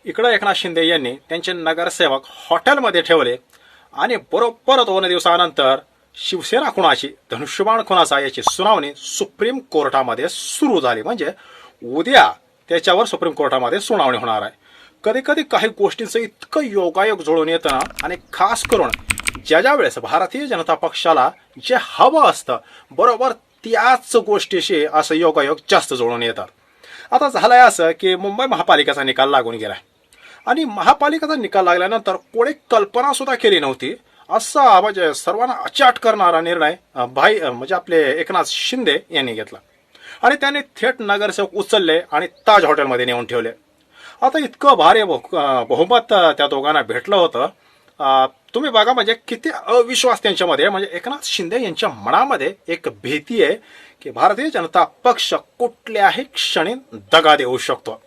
इकडे एकनाथ शिंदे यांनी त्यांचे नगरसेवक हॉटेलमध्ये ठेवले आणि बरोबर 2 दिवसानंतर शिवसेना खुनाची धनुष्यबाण खुनाचा याची सुनावणी सुप्रीम कोर्टामध्ये सुरू झाली. म्हणजे उद्या त्याच्यावर सुप्रीम कोर्टामध्ये सुनावणी होणार आहे. कधी कधी काही गोष्टींचं इतकं योगायोग जुळून येतं ना, आणि खास करून ज्या वेळेस भारतीय जनता पक्षाला जे हवं असतं बरोबर त्याच गोष्टीशी असं योगायोग जास्त जुळून येतात. आता झालंय असं की मुंबई महापालिकेचा निकाल लागून गेलाय आणि महापालिकेचा निकाल लागल्यानंतर कोणी कल्पना सुद्धा केली नव्हती असा म्हणजे सर्वांना अचाट करणारा निर्णय म्हणजे आपले एकनाथ शिंदे यांनी घेतला आणि त्यांनी थेट नगरसेवक उचलले आणि ताज हॉटेलमध्ये नेऊन ठेवले. आता इतकं भारी बहुमत त्या दोघांना भेटलं होतं. तुम्ही बघा म्हणजे किती अविश्वास त्यांच्यामध्ये. म्हणजे एकनाथ शिंदे यांच्या मनामध्ये एक भीती आहे की भारतीय जनता पक्ष कुठल्याही क्षणी दगा देऊ शकतो.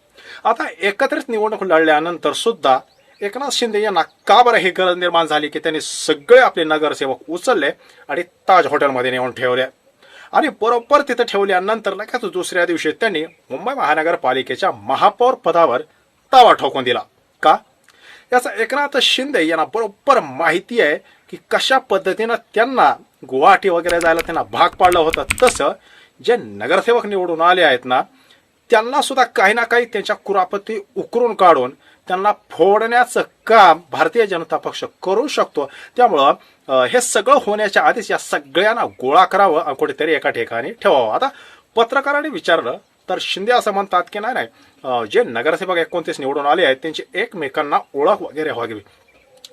आता एकत्रित निवडणूक लढल्यानंतर सुद्धा एकनाथ शिंदे यांना का बरं ही गरज निर्माण झाली की त्यांनी सगळे आपले नगरसेवक उचलले आणि ताज हॉटेलमध्ये नेऊन ठेवले आणि बरोबर तिथे ठेवल्यानंतर लगेच दुसऱ्या दिवशी त्यांनी मुंबई महानगरपालिकेच्या महापौर पदावर दावा ठोकून दिला. का? याचा एकनाथ शिंदे यांना बरोबर माहिती आहे की कशा पद्धतीनं त्यांना गुवाहाटी वगैरे जायला त्यांना भाग पाडलं होतं. तसं जे नगरसेवक निवडून आले आहेत ना त्यांना सुद्धा काही ना काही त्यांच्या कुरापती उकरून काढून त्यांना फोडण्याचं काम भारतीय जनता पक्ष करू शकतो. त्यामुळं हे सगळं होण्याच्या आधीच या सगळ्यांना गोळा करावं आणि कुठेतरी एका ठिकाणी ठेवावं. आता पत्रकारांनी विचारलं तर शिंदे असं म्हणतात की नाही जे नगरसेवक 29 निवडून आले आहेत त्यांची एकमेकांना ओळख वगैरे व्हावी.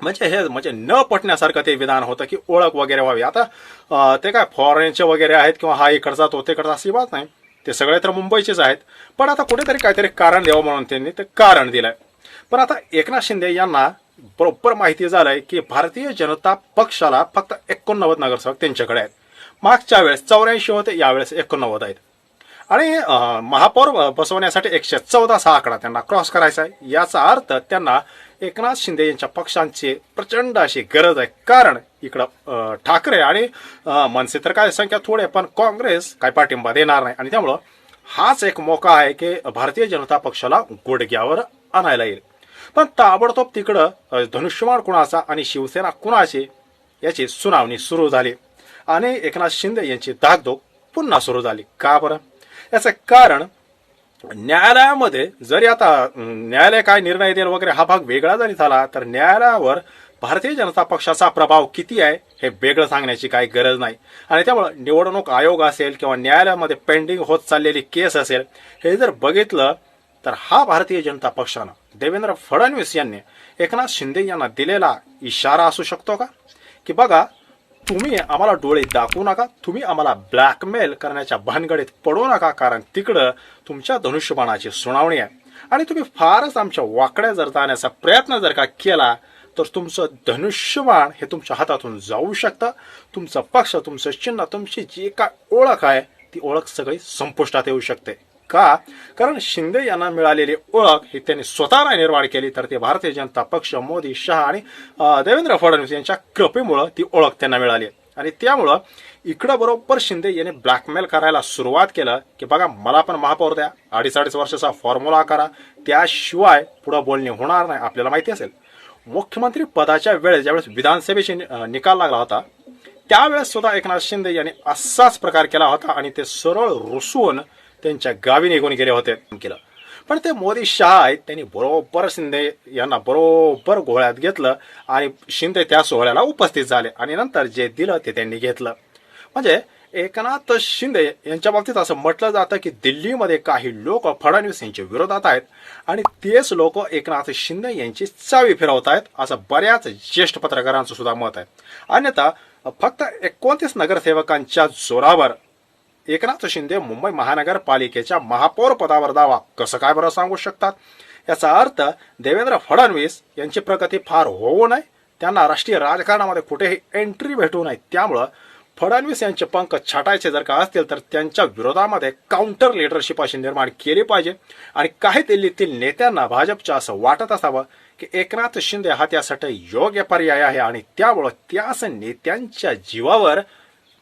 म्हणजे हे म्हणजे न पटण्यासारखं ते विधान होतं की ओळख वगैरे व्हावी. आता ते काय फॉरेनचे वगैरे आहेत किंवा हा इकडचा तो तिकडचा अशी बात नाही. ते सगळे तर मुंबईचेच आहेत. पण आता कुठेतरी काहीतरी कारण द्यावं म्हणून त्यांनी ते कारण दिलंय. पण आता एकनाथ शिंदे यांना बरोबर माहिती झालंय की भारतीय जनता पक्षाला फक्त 89 नगरसेवक त्यांच्याकडे आहेत. मागच्या वेळेस 84 होते, यावेळेस 89 आहेत आणि महापौर बसवण्यासाठी 114 हा आकडा त्यांना क्रॉस करायचा आहे. याचा अर्थ त्यांना एकनाथ शिंदे यांच्या पक्षांची प्रचंड अशी गरज आहे. कारण इकडं ठाकरे आणि मनसे तर काय संख्या थोडे पण काँग्रेस काय पाठिंबा देणार नाही आणि त्यामुळं हाच एक मौका आहे की भारतीय जनता पक्षाला गुडघ्यावर आणायला येईल. पण ताबडतोब तिकडं धनुष्यबाण कुणाचा आणि शिवसेना कुणाची याची सुनावणी सुरू झाली आणि एकनाथ शिंदे यांची धाकधूक पुन्हा सुरू झाली. का बरं? याचं कारण न्यायालयामध्ये जरी आता न्यायालय काय निर्णय देईल वगैरे हा भाग वेगळा जरी झाला तर न्यायालयावर भारतीय जनता पक्षाचा प्रभाव किती आहे हे वेगळं सांगण्याची काही गरज नाही. आणि त्यामुळं निवडणूक आयोग असेल किंवा न्यायालयामध्ये पेंडिंग होत चाललेली केस असेल हे जर बघितलं तर हा भारतीय जनता पक्षानं देवेंद्र फडणवीस यांनी एकनाथ शिंदे यांना दिलेला इशारा असू शकतो का की बघा तुम्ही आम्हाला डोळे दाखवू नका, तुम्ही आम्हाला ब्लॅकमेल करण्याच्या भानगडीत पडू नका, कारण तिकडं तुमच्या धनुष्यबाणाची सुनावणी आहे आणि तुम्ही फारच आमच्या वाकड्या जर जाण्याचा प्रयत्न जर का केला तर तुमचं धनुष्यबाण हे तुमच्या हातातून जाऊ शकतं. तुमचा पक्ष, तुमचं चिन्ह, तुमची जी काय ओळख आहे ती ओळख सगळी संपुष्टात येऊ शकते. का? कारण शिंदे यांना मिळालेली ओळख ही त्यांनी स्वतःला निर्माण केली तर ते भारतीय जनता पक्ष, मोदी, शहा आणि देवेंद्र फडणवीस यांच्या कृपेमुळं ती ओळख त्यांना मिळाली आणि त्यामुळं इकडं बरोबर शिंदे यांनी ब्लॅकमेल करायला सुरुवात केलं की बघा मला पण महापौर द्या, 2.5 वर्षाचा फॉर्म्युला करा, त्याशिवाय पुढं बोलणे होणार नाही. आपल्याला माहिती असेल मुख्यमंत्री पदाच्या वेळेस ज्यावेळेस विधानसभेचे निकाल लागला होता त्यावेळेस सुद्धा एकनाथ शिंदे यांनी असाच प्रकार केला होता आणि ते सरळ रुसून त्यांच्या गावी निघून गेले होते केलं. पण ते मोदी शहा आहेत त्यांनी बरोबर शिंदे यांना बरोबर गोळ्यात घेतलं आणि शिंदे त्या सोहळ्याला उपस्थित झाले आणि नंतर जे दिलं ते त्यांनी घेतलं. म्हणजे एकनाथ शिंदे यांच्या बाबतीत असं म्हटलं जातं की दिल्लीमध्ये काही लोक फडणवीस यांच्या विरोधात आहेत आणि तेच लोक एकनाथ शिंदे यांची चावी फिरवत आहेत असं बऱ्याच ज्येष्ठ पत्रकारांचं सुद्धा मत आहे. अन्यथा फक्त 29 नगरसेवकांच्या जोरावर एकनाथ शिंदे मुंबई महानगरपालिकेच्या महापौर पदावर दावा कसं काय बरं सांगू शकतात? याचा अर्थ देवेंद्र फडणवीस यांची प्रगती फार होऊ नये, त्यांना राष्ट्रीय राजकारणामध्ये कुठेही एंट्री भेटू नये. त्यामुळं फडणवीस यांचे पंख छाटायचे जर का असतील तर त्यांच्या विरोधामध्ये काउंटर लिडरशिप अशी निर्माण केली पाहिजे आणि काही दिल्लीतील नेत्यांना भाजपच्या असं वाटत असावं की एकनाथ शिंदे हा त्यासाठी योग्य पर्याय आहे आणि त्यामुळं त्याच नेत्यांच्या जीवावर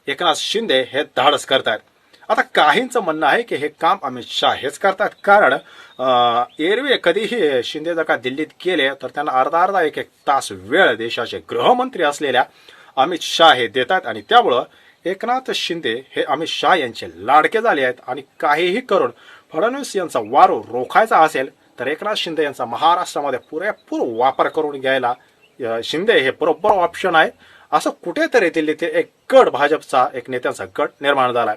एकनाथ शिंदे हे धाडस करतायत. आता काहींचं म्हणणं आहे की हे काम अमित शहा हेच करतात, कारण एरवी कधीही शिंदे जर का दिल्लीत गेले तर त्यांना अर्धा एक तास वेळ देशाचे गृहमंत्री असलेल्या अमित शहा हे देतात, आणि त्यामुळं एकनाथ शिंदे हे अमित शहा यांचे लाडके झाले आहेत. आणि काहीही करून फडणवीस यांचा वारू रोखायचा असेल तर एकनाथ शिंदे यांचा महाराष्ट्रामध्ये पुरेपूर वापर करून घ्यायला शिंदे हे बरोबर ऑप्शन आहे. असं कुठेतरी दिल्लीत एक गट, भाजपचा एक नेत्यांचा गट निर्माण झालाय.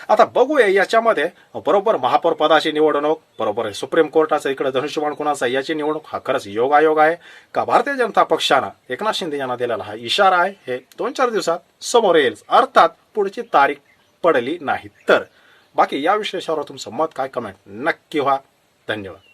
आता बघूया याच्यामध्ये बरोबर महापौर पदाची निवडणूक, बरोबर सुप्रीम कोर्टाचा इकडे धनुष्यबाण कोणाचा याची निवडणूक, हा खरंच योगायोग आहे का भारतीय जनता पक्षानं एकनाथ शिंदे यांना दिलेला हा इशारा आहे, हे 2-4 दिवसात समोर येईल. अर्थात पुढची तारीख पडली नाही तर. बाकी या विश्लेषणावर तुमचं मत काय, कमेंट नक्की व्हा. धन्यवाद.